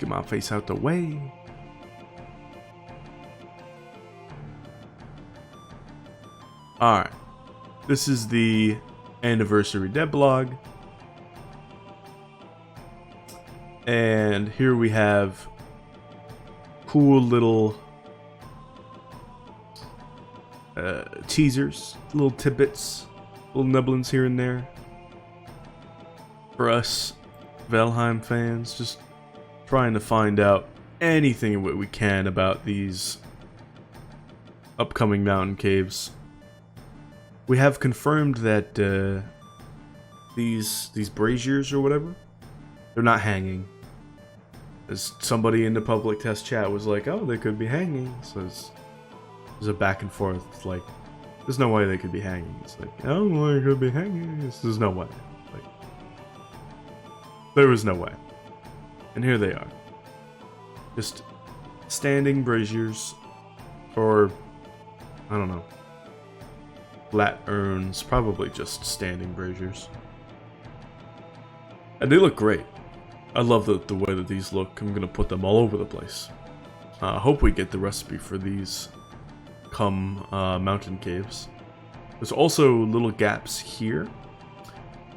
get my face out the way. Alright. This is the anniversary devlog. And here we have cool little teasers, little tidbits, little nibblings here and there. For us Valheim fans, just trying to find out anything we can about these upcoming mountain caves. We have confirmed that these braziers or whatever, they're not hanging. As somebody in the public test chat was like, oh, they could be hanging. So there's a back and forth. It's like, there's no way they could be hanging. It's like, oh, well, they could be hanging. There's no way. Like, there was no way. And here they are. Just standing braziers. Or, I don't know. Flat urns. Probably just standing braziers. And they look great. I love the way that these look. I'm gonna put them all over the place. I hope we get the recipe for these come mountain caves. There's also little gaps here,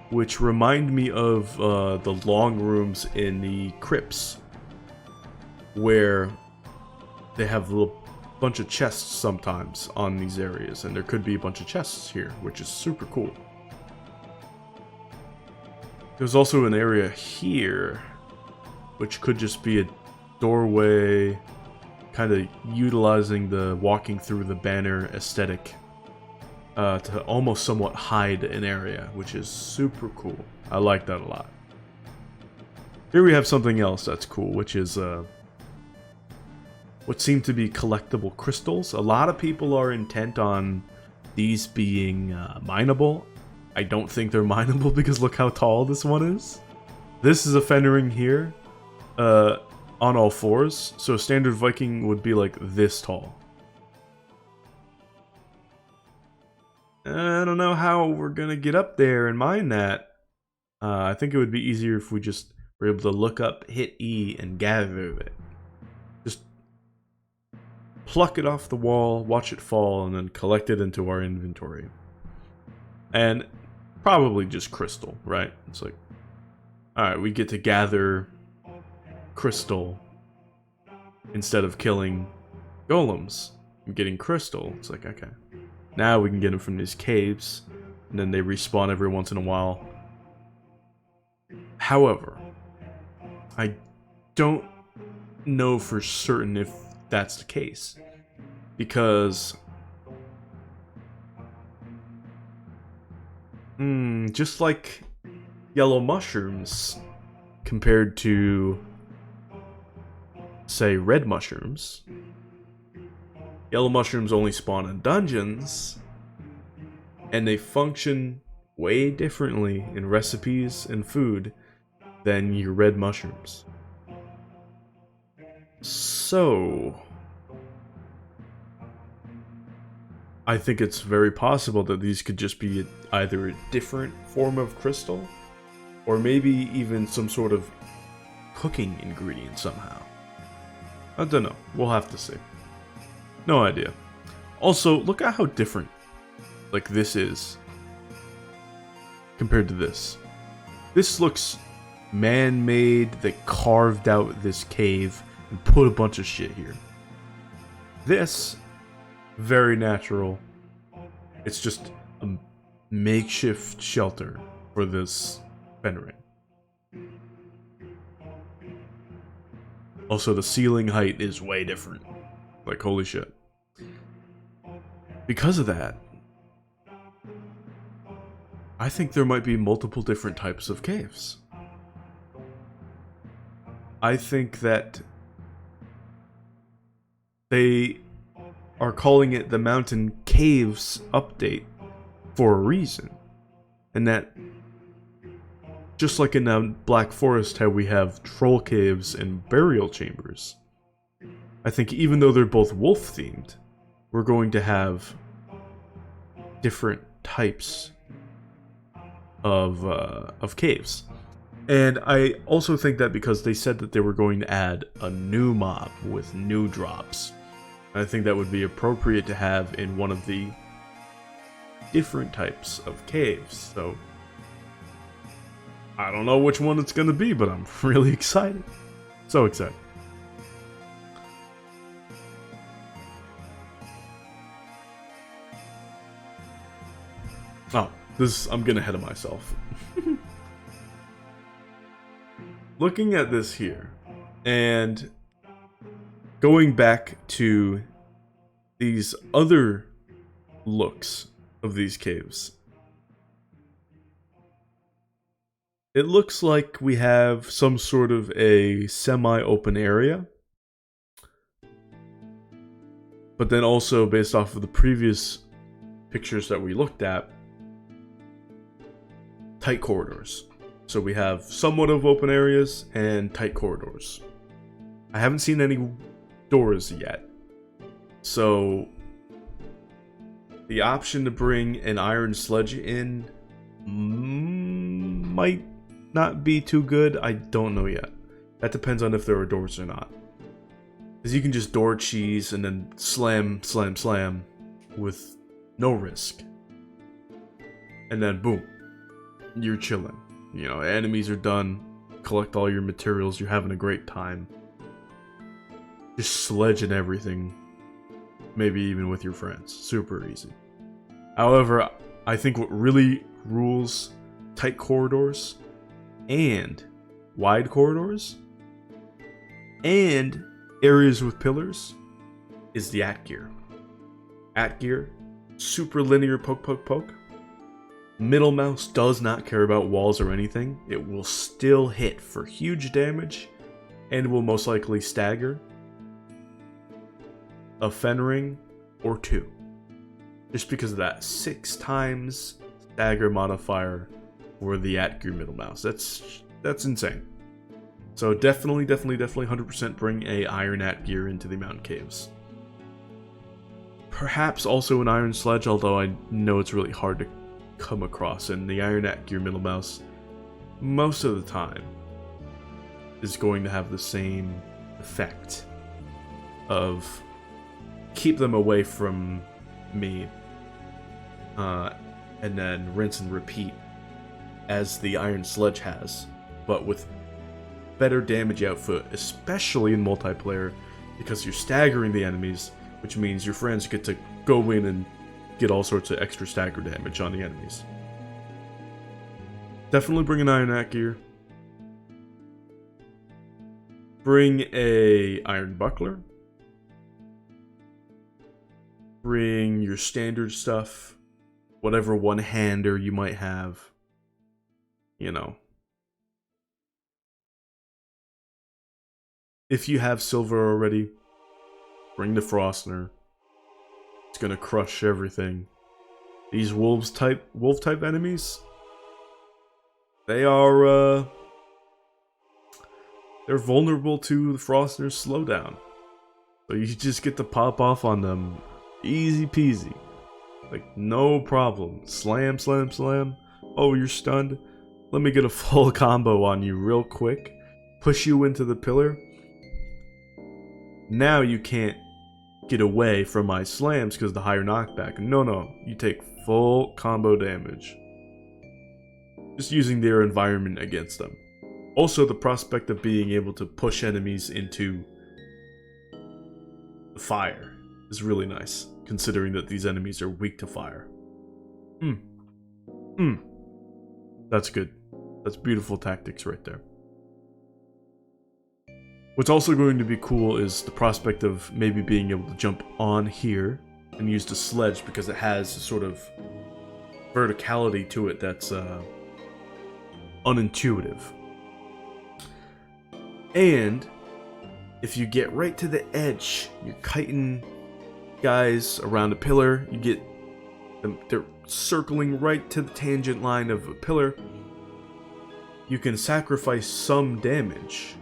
which remind me of the long rooms in the crypts, where they have a little bunch of chests sometimes on these areas, and there could be a bunch of chests here, which is super cool. There's also an area here, which could just be a doorway, kind of utilizing the walking through the banner aesthetic to almost somewhat hide an area, which is super cool. I like that a lot. Here we have something else that's cool, which is what seem to be collectible crystals. A lot of people are intent on these being mineable. I don't think they're mineable because look how tall this one is. This is a fendering here on all fours, so a standard Viking would be like this tall. I don't know how we're gonna get up there and mine that. I think it would be easier if we just were able to look up, hit E, and gather it. Just pluck it off the wall, watch it fall, and then collect it into our inventory. And probably just crystal, right? It's like, alright, we get to gather crystal instead of killing golems and getting crystal. It's like, okay. Now we can get them from these caves, and then they respawn every once in a while. However, I don't know for certain if that's the case, because just like yellow mushrooms compared to, say, red mushrooms, yellow mushrooms only spawn in dungeons, and they function way differently in recipes and food than your red mushrooms. So I think it's very possible that these could just be either a different form of crystal, or maybe even some sort of cooking ingredient somehow. I don't know. We'll have to see. No idea. Also, look at how different like this is compared to this. This looks man-made. They carved out this cave and put a bunch of shit here. This, very natural. It's just a makeshift shelter for this fendering. Also, the ceiling height is way different. Like, holy shit. Because of that, I think there might be multiple different types of caves. I think that they are calling it the Mountain Caves update for a reason. And that, just like in Black Forest how we have troll caves and burial chambers, I think even though they're both wolf themed, we're going to have different types of caves. And I also think that because they said that they were going to add a new mob with new drops, I think that would be appropriate to have in one of the different types of caves. So I don't know which one it's going to be, but I'm really excited. So excited. Oh, I'm getting ahead of myself. Looking at this here, and going back to these other looks of these caves, it looks like we have some sort of a semi-open area. But then also, based off of the previous pictures that we looked at, tight corridors. So we have somewhat of open areas and tight corridors. I haven't seen any doors yet. So the option to bring an iron sledge in might not be too good. I don't know yet. That depends on if there are doors or not. Because you can just door cheese and then slam, slam, slam with no risk. And then boom, you're chilling. You know, enemies are done. Collect all your materials. You're having a great time. Just sledging everything. Maybe even with your friends. Super easy. However, I think what really rules tight corridors and wide corridors and areas with pillars is the at gear. At gear, super linear poke, poke, poke. Middle mouse does not care about walls or anything. It will still hit for huge damage and will most likely stagger a Fenring or two. Just because of that 6 times stagger modifier for the at gear middle mouse. That's insane. So definitely 100% bring a iron at gear into the mountain caves. Perhaps also an iron sledge, although I know it's really hard to come across, and the iron at gear middle mouse most of the time is going to have the same effect of keep them away from me, and then rinse and repeat as the iron sledge has, but with better damage output, especially in multiplayer, because you're staggering the enemies, which means your friends get to go in and get all sorts of extra stagger damage on the enemies. Definitely bring an iron at gear. Bring a iron buckler. Bring your standard stuff. Whatever one-hander you might have. You know. If you have silver already, bring the Frostner. It's gonna crush everything. These wolf type enemies, they are they're vulnerable to the Frostner's slowdown. So you just get to pop off on them, easy peasy, like no problem. Slam, slam, slam. Oh, you're stunned. Let me get a full combo on you real quick. Push you into the pillar. Now you can't get away from my slams because of the higher knockback. No, you take full combo damage. Just using their environment against them. Also, the prospect of being able to push enemies into the fire is really nice, considering that these enemies are weak to fire. That's good. That's beautiful tactics right there. What's also going to be cool is the prospect of maybe being able to jump on here and use the sledge because it has a sort of verticality to it that's unintuitive. And if you get right to the edge, you're kiting guys around a pillar, you get them, they're circling right to the tangent line of a pillar, you can sacrifice some damage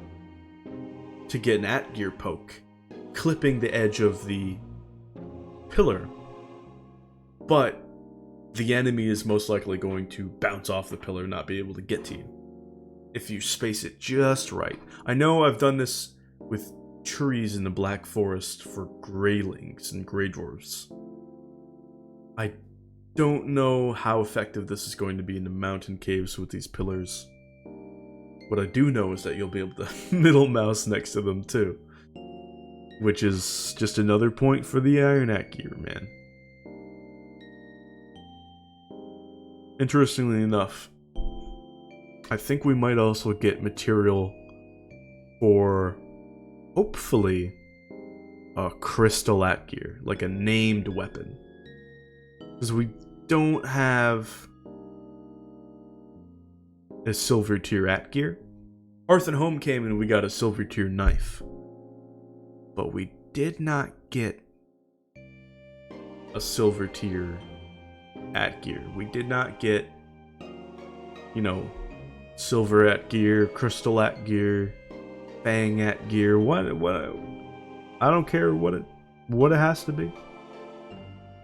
to get an at gear poke, clipping the edge of the pillar, but the enemy is most likely going to bounce off the pillar and not be able to get to you. if you space it just right. I know I've done this with trees in the Black Forest for Greylings and Grey Dwarves. I don't know how effective this is going to be in the mountain caves with these pillars. What I do know is that you'll be able to middle mouse next to them too. Which is just another point for the Iron Hat gear, man. Interestingly enough, I think we might also get material for, hopefully, a crystal Hat gear, like a named weapon. Because we don't have a silver tier Hat gear. Hearth and Home came and we got a silver tier knife. But we did not get a silver tier Hat gear. We did not get, you know, silver Hat gear, crystal Hat gear, fang Hat gear. What? I don't care what it has to be.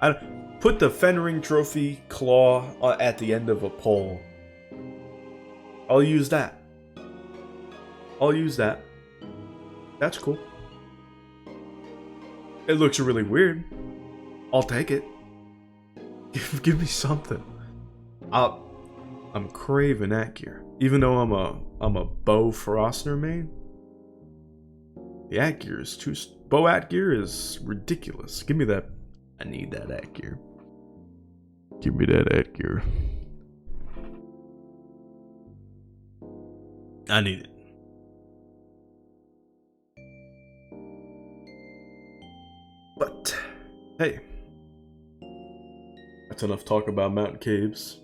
I put the Fenring Trophy claw at the end of a pole. I'll use that. That's cool. It looks really weird. I'll take it. Give me something. I'm craving Hat gear. Even though I'm a Bow Frostner main, the Hat gear is too. Bow Hat gear is ridiculous. Give me that. I need that Hat gear. Give me that Hat gear. I need it. But hey, that's enough talk about mountain caves.